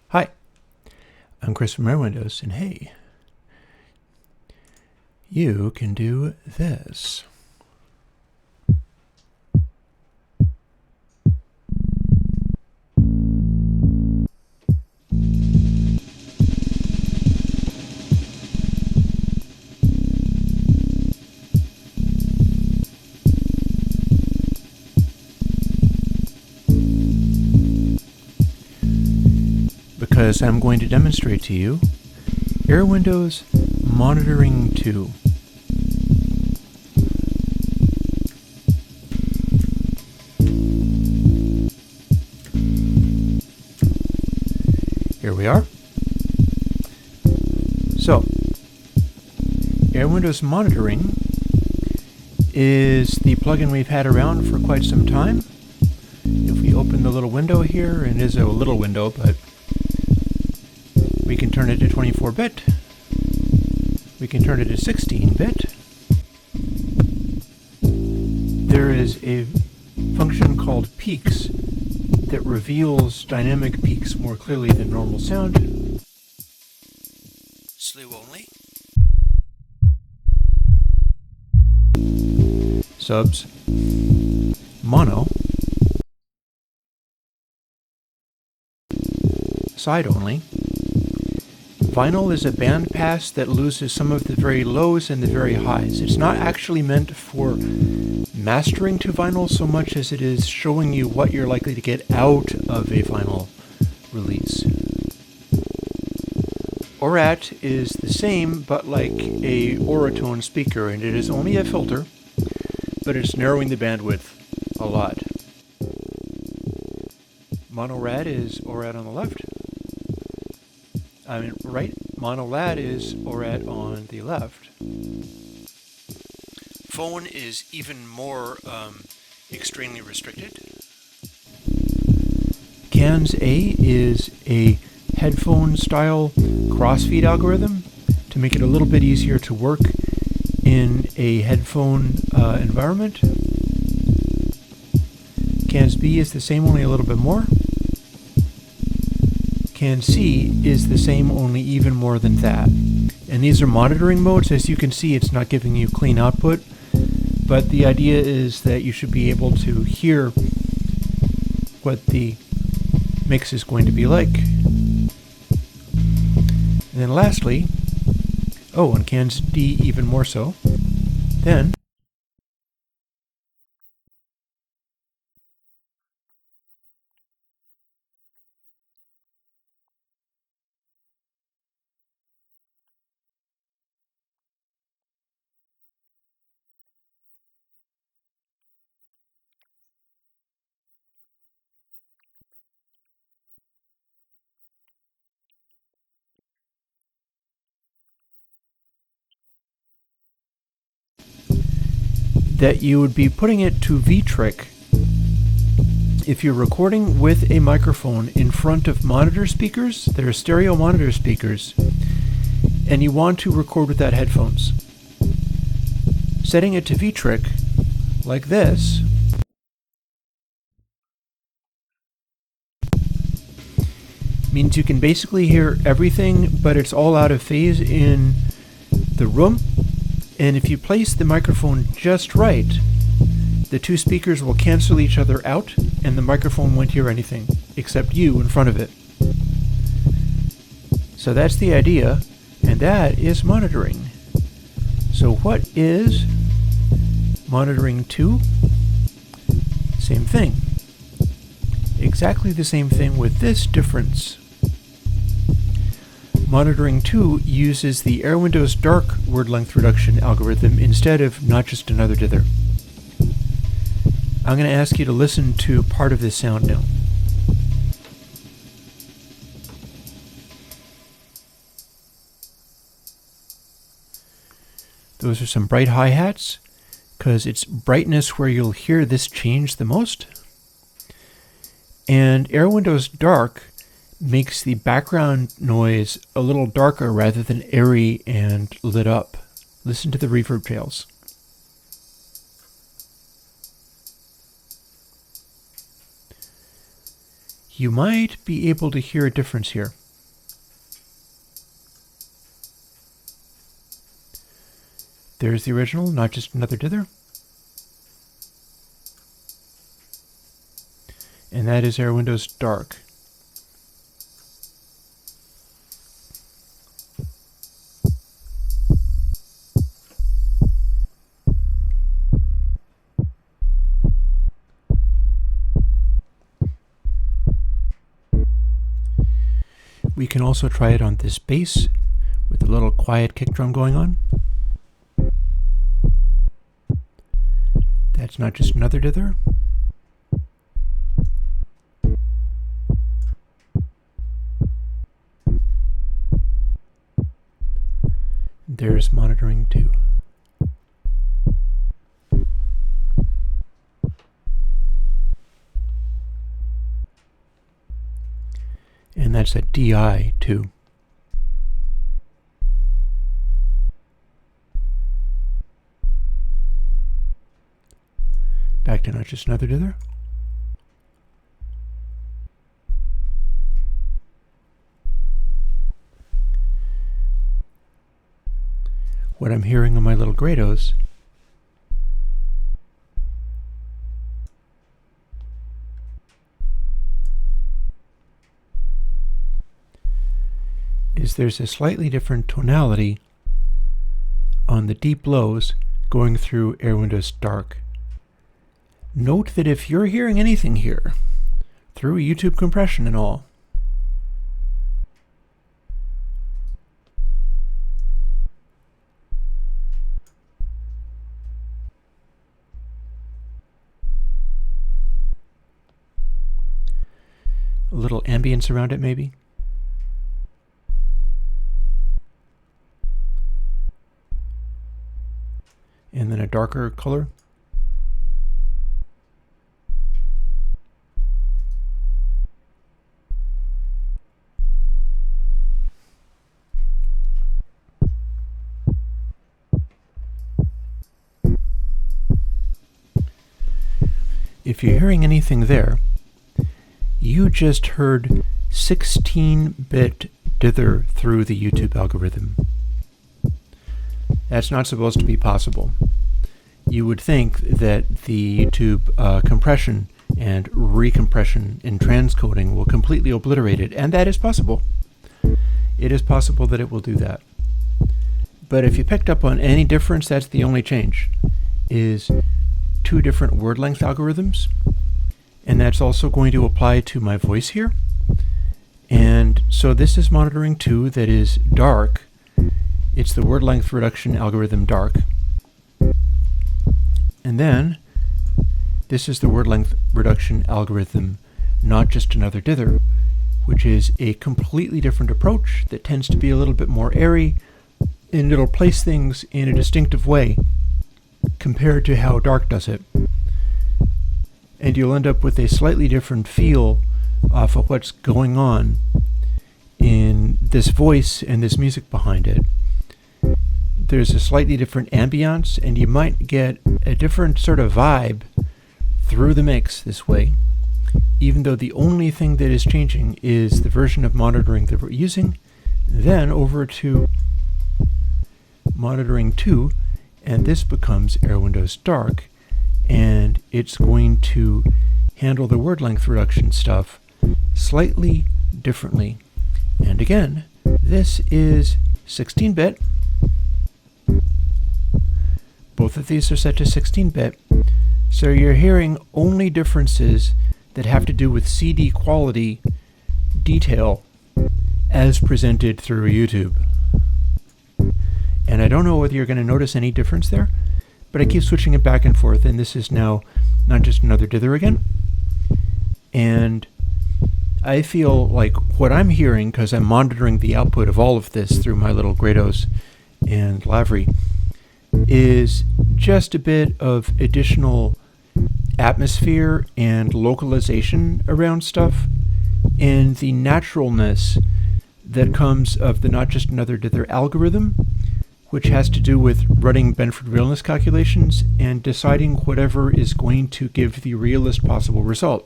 Hi, I'm Chris from Airwindows, and hey, you can do this. Because I'm going to demonstrate to you Airwindows Monitoring2. Here we are. So, Airwindows Monitoring is the plugin we've had around for quite some time. If we open the little window here, and it is a little window, but we can turn it to 24-bit. We can turn it to 16-bit. There is a function called peaks that reveals dynamic peaks more clearly than normal sound. SlewOnly. Subs. Mono. Side only. Vinyl is a band pass that loses some of the very lows and the very highs. It's not actually meant for mastering to vinyl so much as it is showing you what you're likely to get out of a vinyl release. Aurat is the same, but like a Auratone speaker, and it is only a filter, but it's narrowing the bandwidth a lot. Monorad is Aurat on the left. Right, monolad is Aurat on the left. Phone is even more extremely restricted. CANS A is a headphone style crossfeed algorithm to make it a little bit easier to work in a headphone environment. CANS B is the same, only a little bit more. CANS C is the same, only even more than that. And these are monitoring modes. As you can see, it's not giving you clean output, but the idea is that you should be able to hear what the mix is going to be like. And then lastly, and CANS D even more so, then that you would be putting it to VoiceTrick if you're recording with a microphone in front of monitor speakers that are stereo monitor speakers, and you want to record without headphones. Setting it to VoiceTrick like this means you can basically hear everything, but it's all out of phase in the room. And if you place the microphone just right, the two speakers will cancel each other out, and the microphone won't hear anything except you in front of it. So that's the idea, and that is monitoring. So what is Monitoring2? Same thing. Exactly the same thing with this difference. Monitoring2 uses the Airwindows dark word length reduction algorithm instead of not just another dither. I'm going to ask you to listen to part of this sound now. Those are some bright hi-hats, because it's brightness where you'll hear this change the most. And Airwindows dark makes the background noise a little darker rather than airy and lit up. Listen to the reverb tails. You might be able to hear a difference here. There's the original, not just another dither. And that is Airwindows dark. We can also try it on this bass with a little quiet kick drum going on. That's not just another dither. There's Monitoring2. And that's a DI too. Back to not just another dither. What I'm hearing on my little grados is there's a slightly different tonality on the deep lows going through Airwindows dark. Note that if you're hearing anything here, through YouTube compression and all, a little ambience around it maybe. And then a darker color. If you're hearing anything there, you just heard 16-bit dither through the YouTube algorithm. That's not supposed to be possible. You would think that the YouTube compression and recompression and transcoding will completely obliterate it, and that is possible. It is possible that it will do that. But if you picked up on any difference, that's the only change, is two different word length algorithms, and that's also going to apply to my voice here. And so this is Monitoring2 that is dark. It's the word length reduction algorithm dark. And then this is the word length reduction algorithm not just another dither, which is a completely different approach that tends to be a little bit more airy, and it'll place things in a distinctive way compared to how dark does it. And you'll end up with a slightly different feel off of what's going on in this voice and this music behind it. There's a slightly different ambiance, and you might get a different sort of vibe through the mix this way, even though the only thing that is changing is the version of monitoring that we're using. Then over to Monitoring2, and this becomes Airwindows dark, and it's going to handle the word length reduction stuff slightly differently. And again, this is 16-bit. Both of these are set to 16-bit, so you're hearing only differences that have to do with CD quality detail as presented through YouTube. And I don't know whether you're going to notice any difference there, but I keep switching it back and forth, and this is now not just another dither again. And I feel like what I'm hearing, because I'm monitoring the output of all of this through my little Grados and Lavery, is just a bit of additional atmosphere and localization around stuff, and the naturalness that comes of the not just another dither algorithm, which has to do with running Benford realness calculations and deciding whatever is going to give the realest possible result.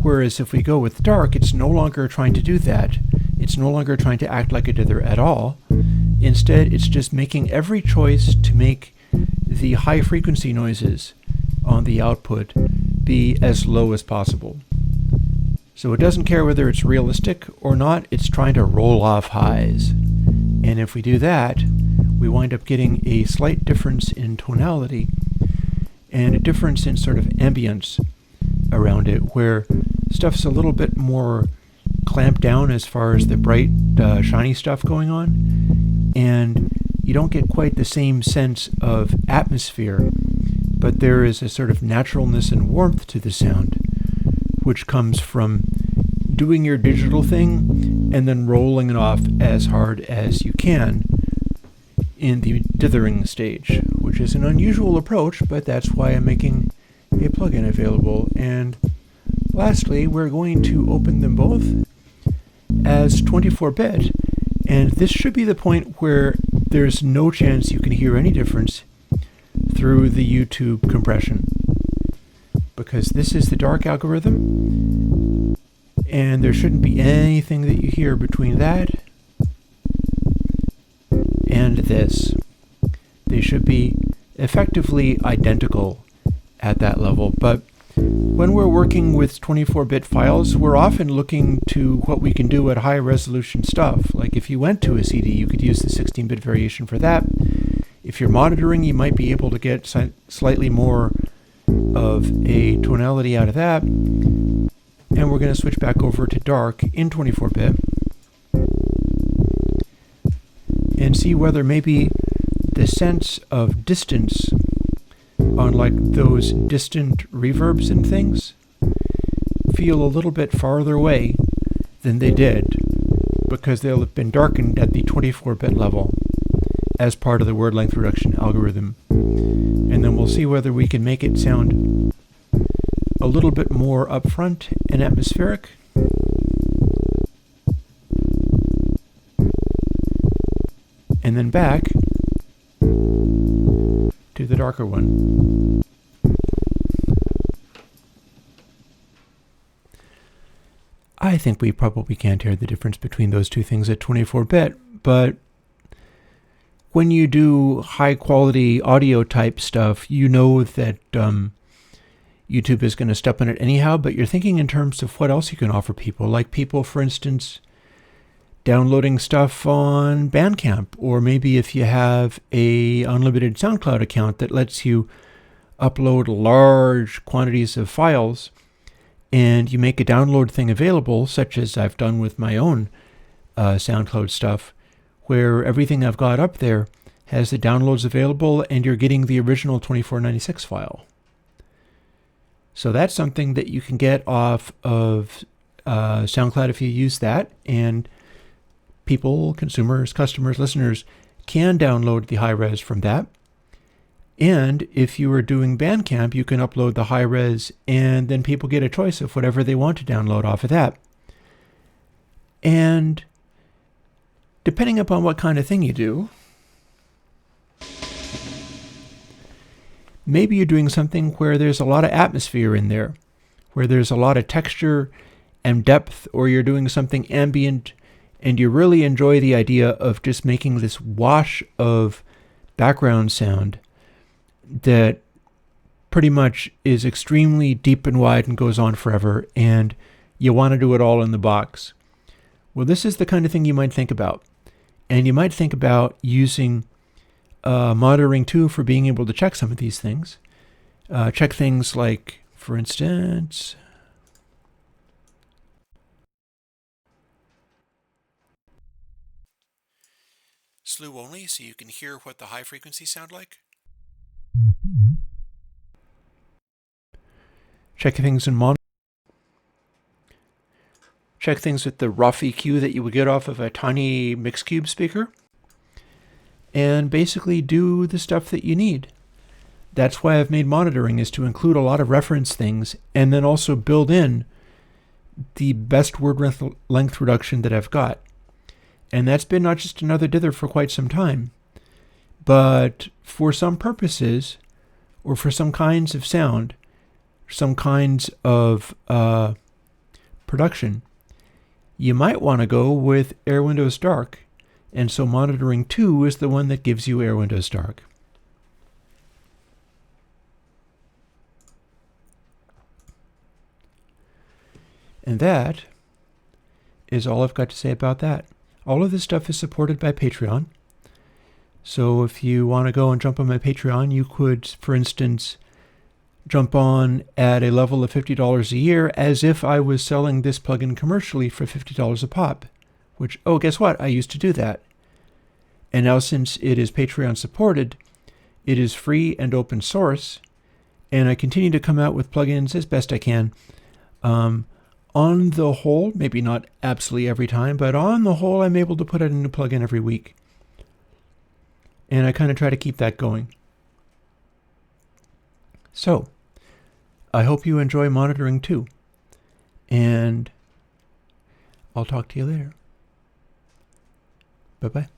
Whereas if we go with dark, it's no longer trying to do that. It's no longer trying to act like a dither at all. Instead, it's just making every choice to make the high frequency noises on the output be as low as possible. So it doesn't care whether it's realistic or not, it's trying to roll off highs. And if we do that, we wind up getting a slight difference in tonality and a difference in sort of ambience around it, where stuff's a little bit more clamped down as far as the bright, shiny stuff going on, and you don't get quite the same sense of atmosphere, but there is a sort of naturalness and warmth to the sound, which comes from doing your digital thing and then rolling it off as hard as you can in the dithering stage, which is an unusual approach, but that's why I'm making a plugin available. And lastly, we're going to open them both as 24-bit, and this should be the point where there's no chance you can hear any difference through the YouTube compression, because this is the dark algorithm, and there shouldn't be anything that you hear between that and this. They should be effectively identical at that level, but when we're working with 24-bit files, we're often looking to what we can do at high resolution stuff. Like if you went to a CD, you could use the 16-bit variation for that. If you're monitoring, you might be able to get slightly more of a tonality out of that. And we're going to switch back over to dark in 24-bit and see whether maybe the sense of distance on like those distant reverbs and things feel a little bit farther away than they did, because they'll have been darkened at the 24-bit level as part of the word length reduction algorithm. And then we'll see whether we can make it sound a little bit more upfront and atmospheric. And then back to the darker one. I think we probably can't hear the difference between those two things at 24-bit, but when you do high quality audio type stuff, you know that YouTube is going to step on it anyhow, but you're thinking in terms of what else you can offer people, like people, for instance, downloading stuff on Bandcamp, or maybe if you have a unlimited SoundCloud account that lets you upload large quantities of files, and you make a download thing available, such as I've done with my own SoundCloud stuff, where everything I've got up there has the downloads available and you're getting the original 2496 file. So that's something that you can get off of SoundCloud if you use that, and people, consumers, customers, listeners can download the high res from that. And if you are doing Bandcamp, you can upload the high res and then people get a choice of whatever they want to download off of that. And depending upon what kind of thing you do, maybe you're doing something where there's a lot of atmosphere in there, where there's a lot of texture and depth, or you're doing something ambient and you really enjoy the idea of just making this wash of background sound that pretty much is extremely deep and wide and goes on forever, and you want to do it all in the box. Well, this is the kind of thing you might think about. And you might think about using Monitoring2 for being able to check some of these things. Check things like, for instance, SlewOnly, so you can hear what the high frequencies sound like. Check things in check things with the rough EQ that you would get off of a tiny Mixcube speaker, and basically do the stuff that you need. That's why I've made monitoring, is to include a lot of reference things and then also build in the best word length reduction that I've got. And that's been not just another dither for quite some time, but for some purposes, or for some kinds of sound, some kinds of production. You might want to go with Airwindows Dark, and so Monitoring2 is the one that gives you Airwindows Dark. And that is all I've got to say about that. All of this stuff is supported by Patreon. So if you want to go and jump on my Patreon, you could, for instance, jump on at a level of $50 a year as if I was selling this plugin commercially for $50 a pop. Which, oh, guess what? I used to do that. And now since it is Patreon supported, it is free and open source, and I continue to come out with plugins as best I can. On the whole, maybe not absolutely every time, but on the whole, I'm able to put out a new plugin every week. And I kind of try to keep that going. So, I hope you enjoy Monitoring2. And I'll talk to you later. Bye-bye.